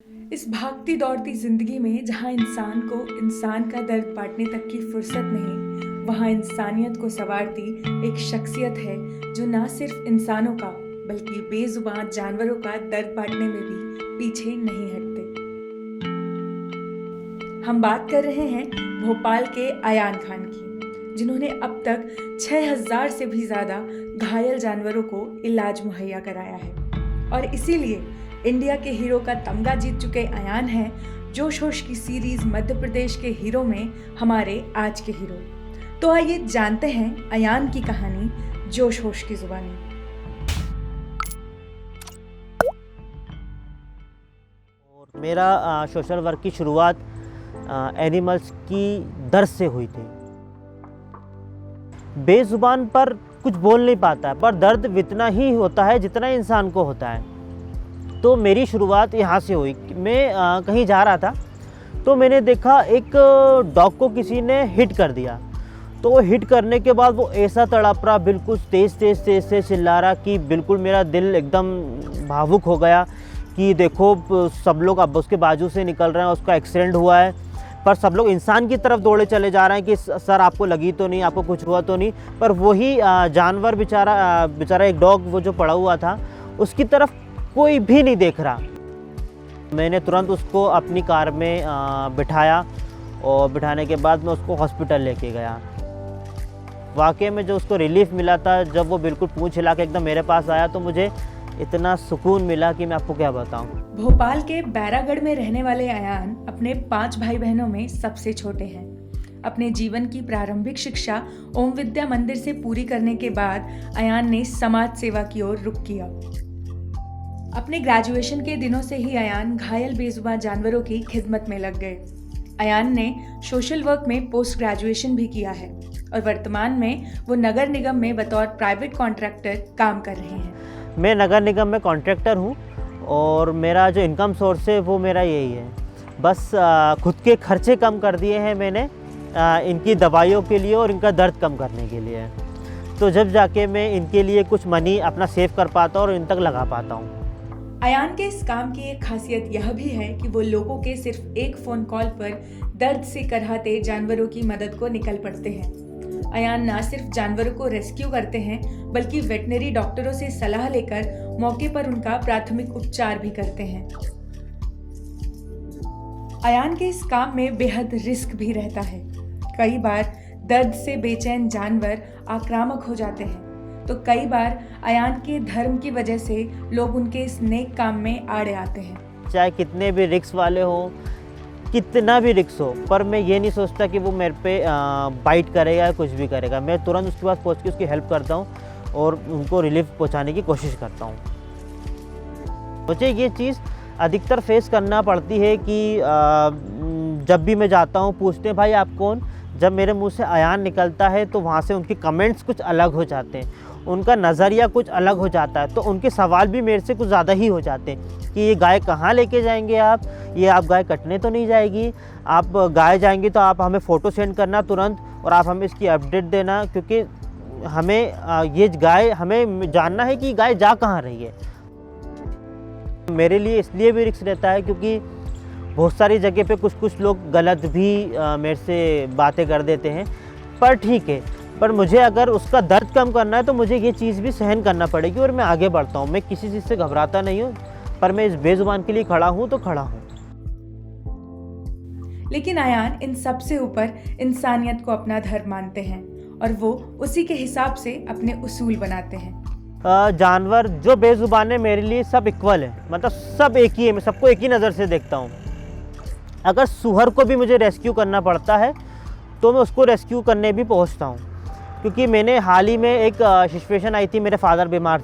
इस भागती दौड़ती जिंदगी में जहाँ इंसान को इंसान का दर्द बांटने तक की फुर्सत नहीं, वहाँ इंसानियत को संवारती एक शख्सियत है जो ना सिर्फ इंसानों का बल्कि बेजुबान जानवरों का दर्द बांटने में भी पीछे नहीं हटते। हम बात कर रहे हैं भोपाल के अयान खान की, जिन्होंने अब तक 6000 से भी ज़्यादा घायल जानवरों को इलाज मुहैया कराया है और इसीलिए इंडिया के हीरो का तमगा जीत चुके अयान हैं जोश होश की सीरीज मध्य प्रदेश के हीरो में हमारे आज के हीरो। तो आइए जानते हैं अयान की कहानी जोश होश की जुबानी। और मेरा सोशल वर्क की शुरुआत एनिमल्स की दर्द से हुई थी। बेजुबान पर कुछ बोल नहीं पाता है, पर दर्द इतना ही होता है जितना इंसान को होता है। तो मेरी शुरुआत यहाँ से हुई। मैं कहीं जा रहा था तो मैंने देखा एक डॉग को किसी ने हिट कर दिया। तो वो हिट करने के बाद वो ऐसा तड़प रहा, बिल्कुल तेज़ चिल्ला रहा कि बिल्कुल मेरा दिल एकदम भावुक हो गया कि देखो सब लोग अब उसके बाजू से निकल रहे हैं, उसका एक्सीडेंट हुआ है। पर सब लोग इंसान की तरफ दौड़े चले जा रहे हैं कि सर आपको लगी तो नहीं, आपको कुछ हुआ तो नहीं। पर वही जानवर बेचारा एक डॉग वो जो पड़ा हुआ था, उसकी तरफ कोई भी नहीं देख रहा। मैंने तुरंत उसको अपनी कार में बिठाया और बिठाने के बाद मैं उसको हॉस्पिटल लेके गया। वाकई में जो उसको रिलीफ मिला था, जब वो बिल्कुल पूंछ हिला के एकदम मेरे पास आया, तो मुझे इतना सुकून मिला कि मैं आपको क्या बताऊं। भोपाल के बैरागढ़ में रहने वाले अयान अपने 5 भाई बहनों में सबसे छोटे हैं। अपने जीवन की प्रारंभिक शिक्षा ओम विद्या मंदिर से पूरी करने के बाद अयान ने समाज सेवा की ओर रुख किया। अपने ग्रेजुएशन के दिनों से ही अयान घायल बेजुबान जानवरों की खिदमत में लग गए। अयान ने सोशल वर्क में पोस्ट ग्रेजुएशन भी किया है और वर्तमान में वो नगर निगम में बतौर प्राइवेट कॉन्ट्रैक्टर काम कर रहे हैं। मैं नगर निगम में कॉन्ट्रैक्टर हूँ और मेरा जो इनकम सोर्स है वो मेरा यही है। बस खुद के खर्चे कम कर दिए हैं मैंने इनकी दवाइयों के लिए और इनका दर्द कम करने के लिए। तो जब जाके मैं इनके लिए कुछ मनी अपना सेव कर पाता हूँ और इन तक लगा पाता हूँ। अयान के इस काम की एक खासियत यह भी है कि वो लोगों के सिर्फ एक फ़ोन कॉल पर दर्द से कराहते जानवरों की मदद को निकल पड़ते हैं। अयान न सिर्फ जानवरों को रेस्क्यू करते हैं बल्कि वेटनरी डॉक्टरों से सलाह लेकर मौके पर उनका प्राथमिक उपचार भी करते हैं। अयान के इस काम में बेहद रिस्क भी रहता है। कई बार दर्द से बेचैन जानवर आक्रामक हो जाते हैं, तो कई बार अयान के धर्म की वजह से लोग उनके इस नेक काम में आड़े आते हैं। चाहे कितने भी रिक्स वाले हो, कितना भी रिक्स हो, पर मैं ये नहीं सोचता कि वो मेरे पे बाइट करेगा या कुछ भी करेगा। मैं तुरंत उसके पास पहुँच के उसकी हेल्प करता हूँ और उनको रिलीफ पहुँचाने की कोशिश करता हूँ। मुझे ये चीज़ अधिकतर फेस करना पड़ती है कि जब भी मैं जाता हूँ पूछते हैं भाई आप कौन। जब मेरे मुंह से अयान निकलता है तो वहाँ से उनके कमेंट्स कुछ अलग हो जाते हैं, उनका नज़रिया कुछ अलग हो जाता है। तो उनके सवाल भी मेरे से कुछ ज़्यादा ही हो जाते हैं कि ये गाय कहाँ लेके जाएंगे आप, ये आप गाय कटने तो नहीं जाएगी, आप गाय जाएंगी तो आप हमें फ़ोटो सेंड करना तुरंत और आप हमें इसकी अपडेट देना, क्योंकि हमें ये गाय हमें जानना है कि गाय जा कहाँ रही है। मेरे लिए इसलिए भी रिस्क रहता है क्योंकि बहुत सारी जगह पे कुछ लोग गलत भी मेरे से बातें कर देते हैं। पर ठीक है, पर मुझे अगर उसका दर्द कम करना है तो मुझे ये चीज़ भी सहन करना पड़ेगी और मैं आगे बढ़ता हूँ। मैं किसी चीज़ से घबराता नहीं हूँ, पर मैं इस बेजुबान के लिए खड़ा हूँ तो खड़ा हूँ। लेकिन अयान इन सब से ऊपर इंसानियत को अपना धर्म मानते हैं और वो उसी के हिसाब से अपने उसूल बनाते हैं। जानवर जो बेजुबान है मेरे लिए सब इक्वल है, मतलब सब एक ही है। मैं सबको एक ही नज़र से देखता हूँ। अगर सूअर को भी मुझे रेस्क्यू करना पड़ता है तो मैं उसको रेस्क्यू करने भी पहुँचता हूँ, क्योंकि मैंने हाल ही में एक सिचुएशन आई थी। मेरे फादर बीमार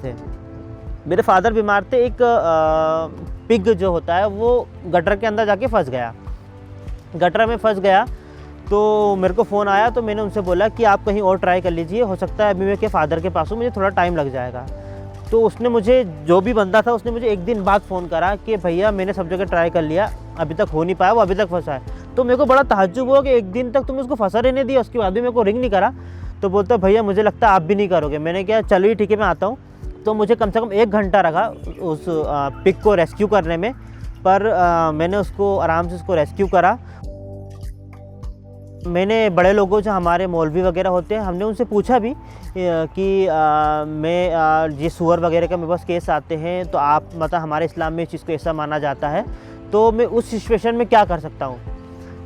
थे। एक पिग जो होता है वो गटर के अंदर जाके फंस गया। तो मेरे को फ़ोन आया तो मैंने उनसे बोला कि आप कहीं और ट्राई कर लीजिए, हो सकता है अभी मैं के फादर के पास हूँ, मुझे थोड़ा टाइम लग जाएगा। तो उसने मुझे, जो भी बंदा था उसने मुझे एक दिन बाद फ़ोन करा कि भैया मैंने सब जगह ट्राई कर लिया, अभी तक हो नहीं पाया, वो अभी तक फंसा है। तो मेरे को बड़ा ताज्जुब हुआ कि एक दिन तक तुमने उसको फंसा रहने दिया, उसके बाद भी मेरे को रिंग नहीं करा। तो बोलता भैया मुझे लगता है आप भी नहीं करोगे। मैंने कहा चलिए ठीक है मैं आता हूँ। तो मुझे कम से कम 1 घंटा लगा उस पिग को रेस्क्यू करने में। पर मैंने उसको आराम से उसको रेस्क्यू करा। मैंने बड़े लोगों जो हमारे मौलवी वगैरह होते हैं, हमने उनसे पूछा भी कि ये सूअर वगैरह का मेरे पास केस आते हैं, तो आप मतलब हमारे इस्लाम में इस चीज़ को ऐसा माना जाता है, तो मैं उस सिचुएशन में क्या कर सकता हूँ।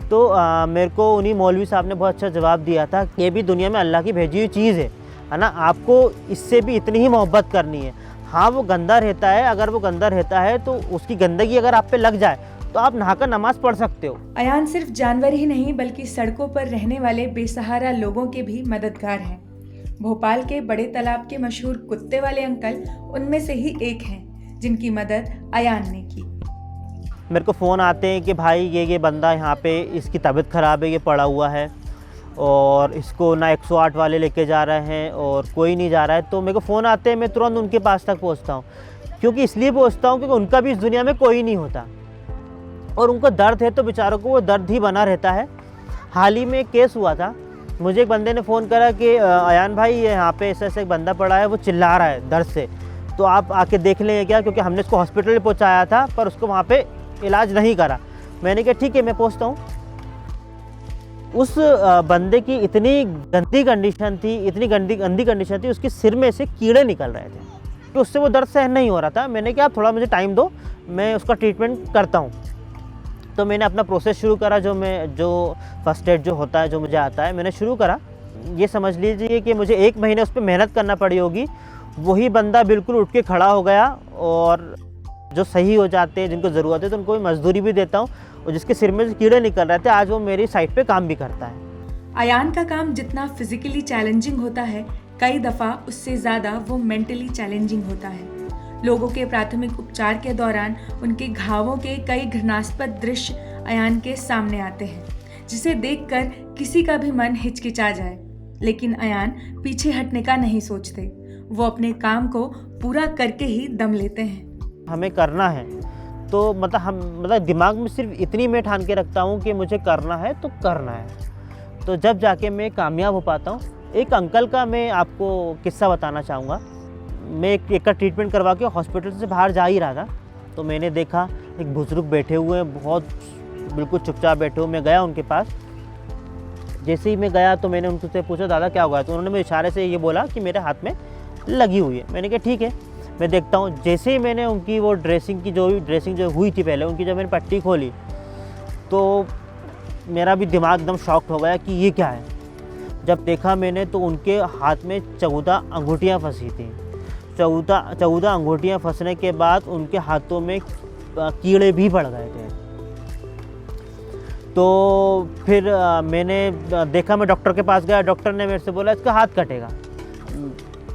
तो मेरे को उन्हीं मौलवी साहब ने बहुत अच्छा जवाब दिया था कि ये भी दुनिया में अल्लाह की भेजी हुई चीज़ है ना, आपको इससे भी इतनी ही मोहब्बत करनी है। हाँ, वो गंदा रहता है, अगर वो गंदा रहता है तो उसकी गंदगी अगर आप पे लग जाए तो आप नहाकर नमाज पढ़ सकते हो। अयान सिर्फ जानवर ही नहीं बल्कि सड़कों पर रहने वाले बेसहारा लोगों के भी मददगार हैं। भोपाल के बड़े तालाब के मशहूर कुत्ते वाले अंकल उनमें से ही एक हैं जिनकी मदद अयान ने की। मेरे को फ़ोन आते हैं कि भाई ये बंदा यहाँ पे इसकी तबीयत ख़राब है, ये पड़ा हुआ है और इसको ना 108 वाले लेके जा रहे हैं और कोई नहीं जा रहा है। तो मेरे को फ़ोन आते हैं, मैं तुरंत उनके पास तक पहुँचता हूँ, क्योंकि इसलिए पहुँचता हूँ क्योंकि उनका भी इस दुनिया में कोई नहीं होता और उनको दर्द है तो बेचारों को वो दर्द ही बना रहता है। हाल ही में एक केस हुआ था, मुझे एक बंदे ने फ़ोन करा कि अयान भाई यहाँ पे ऐसा एक बंदा पड़ा है, वो चिल्ला रहा है दर्द से, तो आप आके देख लें क्या, क्योंकि हमने उसको हॉस्पिटल में पहुँचाया था पर उसको वहाँ पे इलाज नहीं करा। मैंने कहा ठीक है, मैं पहुँचता हूँ। उस बंदे की इतनी गंदी कंडीशन थी, इतनी गंदी कंडीशन थी, उसके सिर में से कीड़े निकल रहे थे, तो उससे वो दर्द सहन नहीं हो रहा था। मैंने कहा आप थोड़ा मुझे टाइम दो, मैं उसका ट्रीटमेंट करता हूँ। तो मैंने अपना प्रोसेस शुरू करा, जो फर्स्ट एड जो होता है, जो मुझे आता है, मैंने शुरू करा। ये समझ लीजिए कि मुझे 1 महीने उस पर मेहनत करना पड़ी होगी। वही बंदा बिल्कुल उठ के खड़ा हो गया और जो सही हो जाते हैं, जिनको ज़रूरत है, तो उनको मजदूरी भी देता हूँ, और जिसके सिर में कीड़े निकल रहे थे आज वो मेरी साइट पे काम भी करता है। अयान का काम जितना फिजिकली चैलेंजिंग होता है, कई दफ़ा उससे ज़्यादा वो मेंटली चैलेंजिंग होता है। लोगों के प्राथमिक उपचार के दौरान उनके घावों के कई घृणास्पद दृश्य अयान के सामने आते हैं, जिसे देखकर किसी का भी मन हिचकिचा जाए, लेकिन अयान पीछे हटने का नहीं सोचते। वो अपने काम को पूरा करके ही दम लेते हैं। हमें करना है तो मतलब दिमाग में सिर्फ इतनी मैं ठान के रखता हूँ कि मुझे करना है तो करना है, तो जब जाके मैं कामयाब हो पाता हूँ। एक अंकल का मैं आपको किस्सा बताना चाहूँगा। मैं एक का ट्रीटमेंट करवा के हॉस्पिटल से बाहर जा ही रहा था, तो मैंने देखा एक बुजुर्ग बैठे हुए हैं, बहुत बिल्कुल चुपचाप बैठे हुए। मैं गया उनके पास। जैसे ही मैं गया तो मैंने उनसे पूछा दादा क्या हुआ, तो उन्होंने मेरे इशारे से ये बोला कि मेरे हाथ में लगी हुई है। मैंने कहा ठीक है, मैं देखता हूँ। जैसे ही मैंने उनकी वो ड्रेसिंग जो हुई थी पहले, उनकी जब मैंने पट्टी खोली तो मेरा भी दिमाग एकदम शॉक्ड हो गया कि ये क्या है। जब देखा मैंने तो उनके हाथ में 14 अंगूठियाँ फंसी थी। 14 अंगूठियाँ फंसने के बाद उनके हाथों में कीड़े भी पड़ गए थे। तो फिर मैंने देखा, मैं डॉक्टर के पास गया। डॉक्टर ने मेरे से बोला इसका हाथ कटेगा।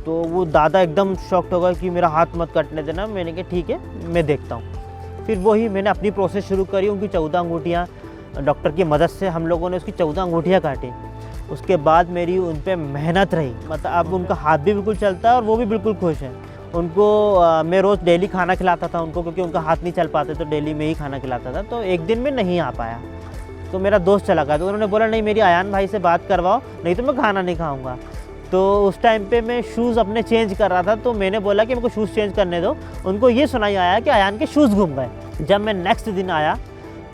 तो वो दादा एकदम शॉक्ड हो गए कि मेरा हाथ मत कटने देना। मैंने कहा ठीक है, मैं देखता हूँ। फिर वही मैंने अपनी प्रोसेस शुरू करी। उनकी 14 अंगूठियाँ डॉक्टर की मदद से हम लोगों ने उसकी 14 अंगूठियाँ काटी। उसके बाद मेरी उन पर मेहनत रही, मतलब अब उनका हाथ भी बिल्कुल चलता है और वो भी बिल्कुल खुश हैं। उनको मैं रोज़ डेली खाना खिलाता था उनको, क्योंकि उनका हाथ नहीं चल पाते तो डेली में ही खाना खिलाता था। तो एक दिन में नहीं आ पाया तो मेरा दोस्त चला गया, तो उन्होंने बोला नहीं मेरी अयान भाई से बात करवाओ, नहीं तो मैं खाना नहीं खाऊंगा। तो उस टाइम पे मैं शूज़ अपने चेंज कर रहा था, तो मैंने बोला कि मेरे को शूज़ चेंज करने दो। उनको ये सुनाई आया कि अयान के शूज़ गुम गए। जब मैं नेक्स्ट दिन आया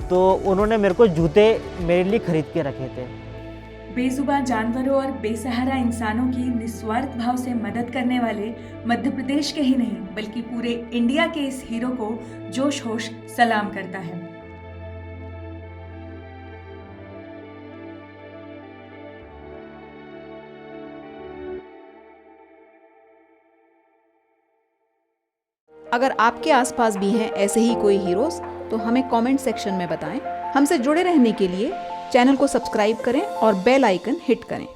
तो उन्होंने मेरे को जूते मेरे लिए ख़रीद के रखे थे। बेजुबान जानवरों और बेसहारा इंसानों की निस्वार्थ भाव से मदद करने वाले मध्य प्रदेश के ही नहीं बल्कि पूरे इंडिया के इस हीरो को जोश होश सलाम करता है। अगर आपके आसपास भी हैं ऐसे ही कोई हीरोज, तो हमें कमेंट सेक्शन में बताएं। हमसे जुड़े रहने के लिए चैनल को सब्सक्राइब करें और बेल आइकन हिट करें।